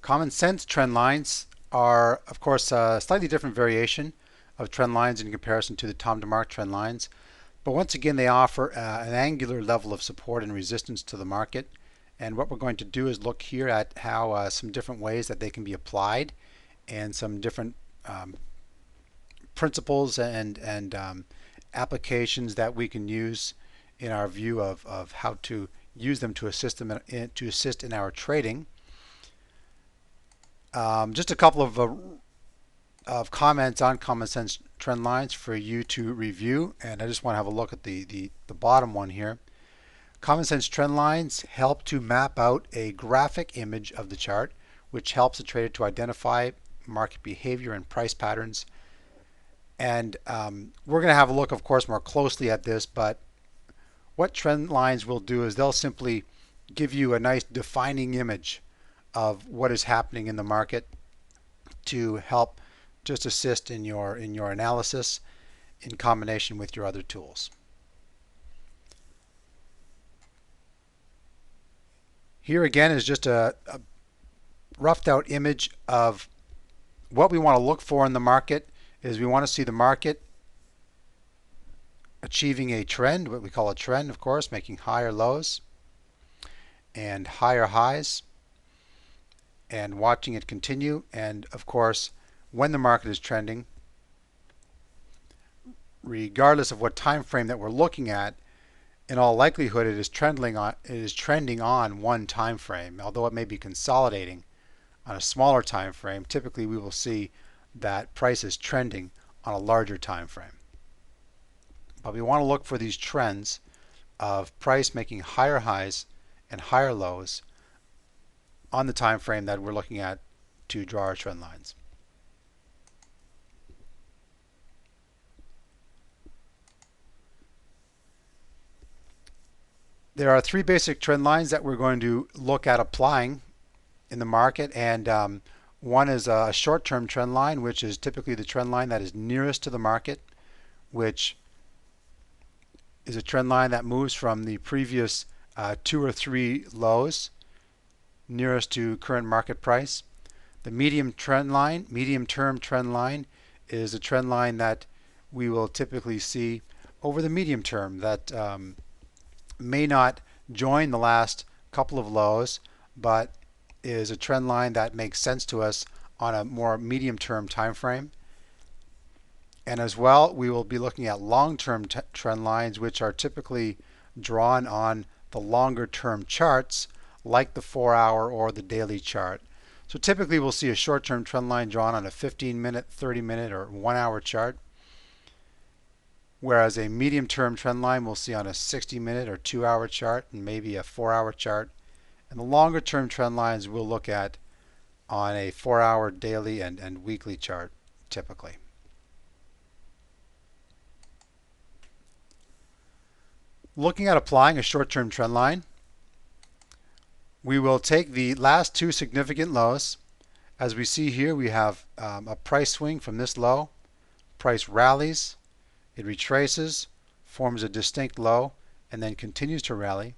Common sense trend lines are, of course, a slightly different variation of trend lines in comparison to the Tom DeMark trend lines. But once again, they offer an angular level of support and resistance to the market. And what we're going to do is look here at how some different ways that they can be applied and some different principles and applications that we can use in our view of how to use them to assist in our trading. Just a couple of comments on common sense trend lines for you to review, and I just want to have a look at the bottom one here. Common sense trend lines help to map out a graphic image of the chart, which helps the trader to identify market behavior and price patterns. And we're going to have a look, of course, more closely at this, but what trend lines will do is they'll simply give you a nice defining image of what is happening in the market to help just assist in your analysis in combination with your other tools. Here again is just a roughed out image of what we want to look for in the market. Is we want to see the market achieving a trend, what we call a trend, of course, making higher lows and higher highs, and watching it continue. And of course, when the market is trending, regardless of what time frame that we're looking at, in all likelihood it is trending on one time frame. Although it may be consolidating on a smaller time frame, typically we will see that price is trending on a larger time frame. But we want to look for these trends of price making higher highs and higher lows on the time frame that we're looking at to draw our trend lines. There are three basic trend lines that we're going to look at applying in the market, and one is a short-term trend line, which is typically the trend line that is nearest to the market, which is a trend line that moves from the previous 2 or 3 lows nearest to current market price. The medium-term trend line, is a trend line that we will typically see over the medium term that may not join the last couple of lows, but is a trend line that makes sense to us on a more medium-term time frame. And as well, we will be looking at long-term trend lines, which are typically drawn on the longer-term charts, like the 4-hour or the daily chart. So typically we'll see a short-term trend line drawn on a 15-minute, 30-minute, or 1-hour chart, whereas a medium-term trend line we'll see on a 60-minute or 2-hour chart and maybe a 4-hour chart. And the longer-term trend lines we'll look at on a 4-hour daily and weekly chart typically. Looking at applying a short-term trend line, we will take the last 2 significant lows. As we see here, we have a price swing from this low. Price rallies, it retraces, forms a distinct low, and then continues to rally.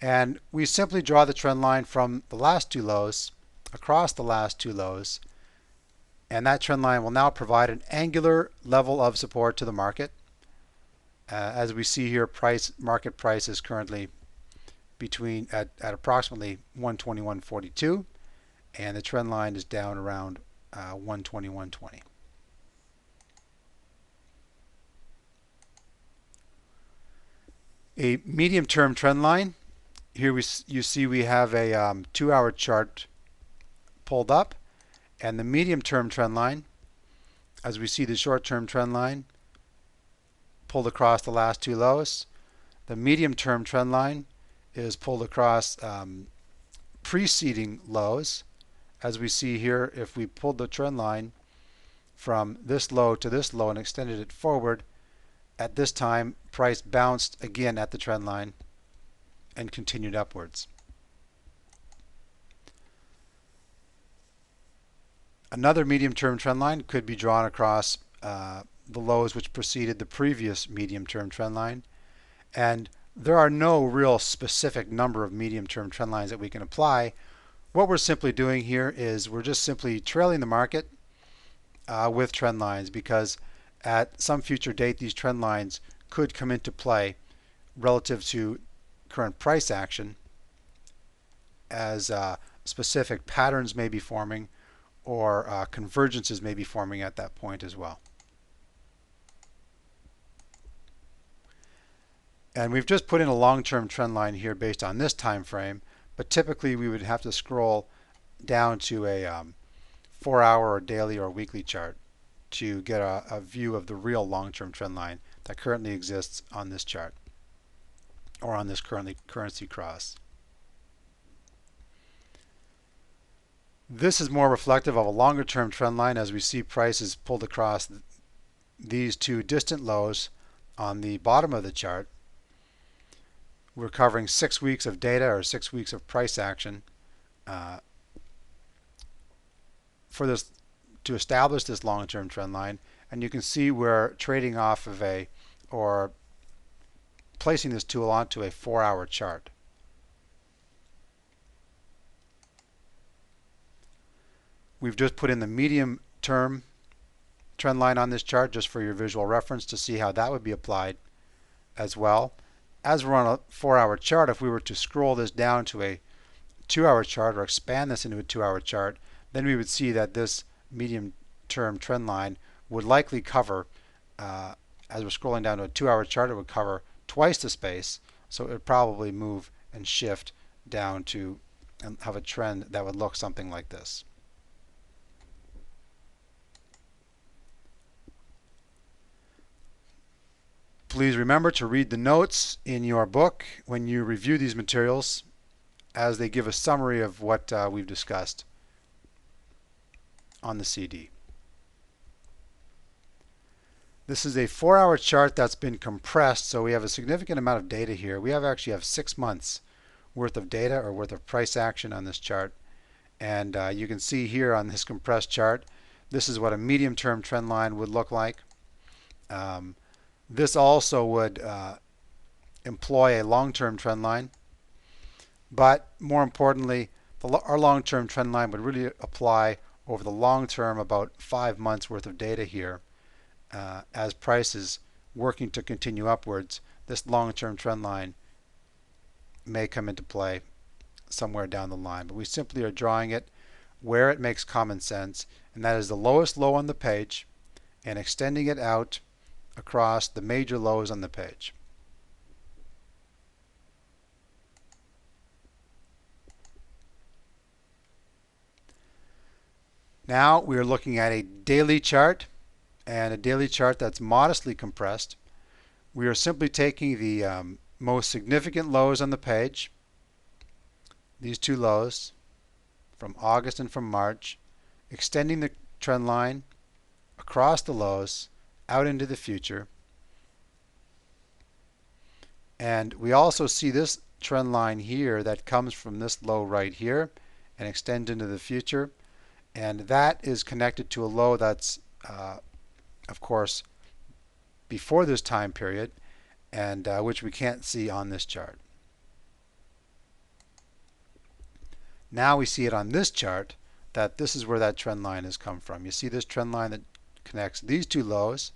And we simply draw the trend line from the last 2 lows across the last 2 lows, and that trend line will now provide an angular level of support to the market. As we see here, market price is currently at approximately 121.42, and the trend line is down around 121.20. A medium-term trend line. Here you see we have a 2-hour chart pulled up, and the medium-term trend line, as we see the short-term trend line pulled across the last 2 lows. The medium-term trend line is pulled across preceding lows. As we see here, if we pulled the trend line from this low to this low and extended it forward, at this time price bounced again at the trend line and continued upwards. Another medium-term trend line could be drawn across the lows which preceded the previous medium-term trend line, and there are no real specific number of medium-term trend lines that we can apply. What we're simply doing here is we're just simply trailing the market with trend lines, because at some future date these trend lines could come into play relative to current price action, as specific patterns may be forming, or convergences may be forming at that point as well. And we've just put in a long-term trend line here based on this time frame, but typically we would have to scroll down to a 4-hour or daily or weekly chart to get a view of the real long-term trend line that currently exists on this chart, or on this currency cross. This is more reflective of a longer term trend line, as we see prices pulled across these two distant lows on the bottom of the chart. We're covering 6 weeks of data, or 6 weeks of price action for this, to establish this long-term trend line. And you can see we're trading off of or placing this tool onto a 4-hour chart. We've just put in the medium-term trend line on this chart just for your visual reference to see how that would be applied as well. As we're on a 4-hour chart, if we were to scroll this down to a 2-hour chart, or expand this into a 2-hour chart, then we would see that this medium-term trend line would likely cover, as we're scrolling down to a 2-hour chart, it would cover twice the space, so it would probably move and shift down to and have a trend that would look something like this. Please remember to read the notes in your book when you review these materials, as they give a summary of what we've discussed on the CD. This is a 4-hour chart that's been compressed, so we have a significant amount of data here. We actually have 6 months worth of data, or worth of price action on this chart. And you can see here on this compressed chart, this is what a medium-term trend line would look like. This also would employ a long-term trend line, but more importantly, our long-term trend line would really apply over the long term, about 5 months worth of data here. As prices working to continue upwards, this long-term trend line may come into play somewhere down the line, but we simply are drawing it where it makes common sense, and that is the lowest low on the page, and extending it out across the major lows on the page. Now we are looking at a daily chart, and a daily chart that's modestly compressed. We are simply taking the most significant lows on the page, these two lows from August and from March, extending the trend line across the lows out into the future. And we also see this trend line here that comes from this low right here and extends into the future, and that is connected to a low that's of course before this time period, and which we can't see on this chart. Now we see it on this chart that this is where that trend line has come from. You see this trend line that connects these two lows,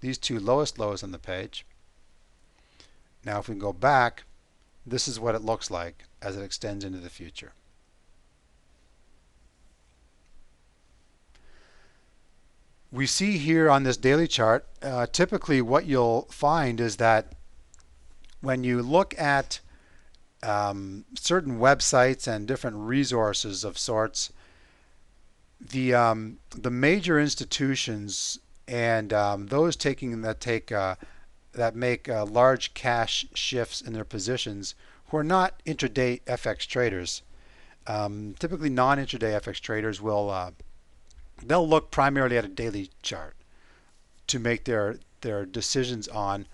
these two lowest lows on the page. Now if we go back, this is what it looks like as it extends into the future. We see here on this daily chart, typically what you'll find is that when you look at certain websites and different resources of sorts, the major institutions and those that make large cash shifts in their positions, who are not intraday FX traders, typically non-intraday FX traders will they'll look primarily at a daily chart to make their decisions on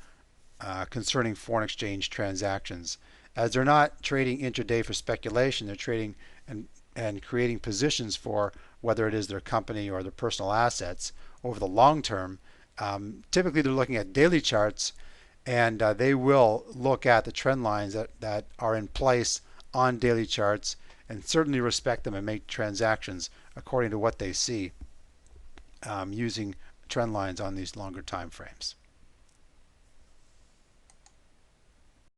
concerning foreign exchange transactions. As they're not trading intraday for speculation, they're trading and creating positions for whether it is their company or their personal assets over the long term. Typically they're looking at daily charts, and they will look at the trend lines that are in place on daily charts and certainly respect them and make transactions according to what they see using trend lines on these longer time frames.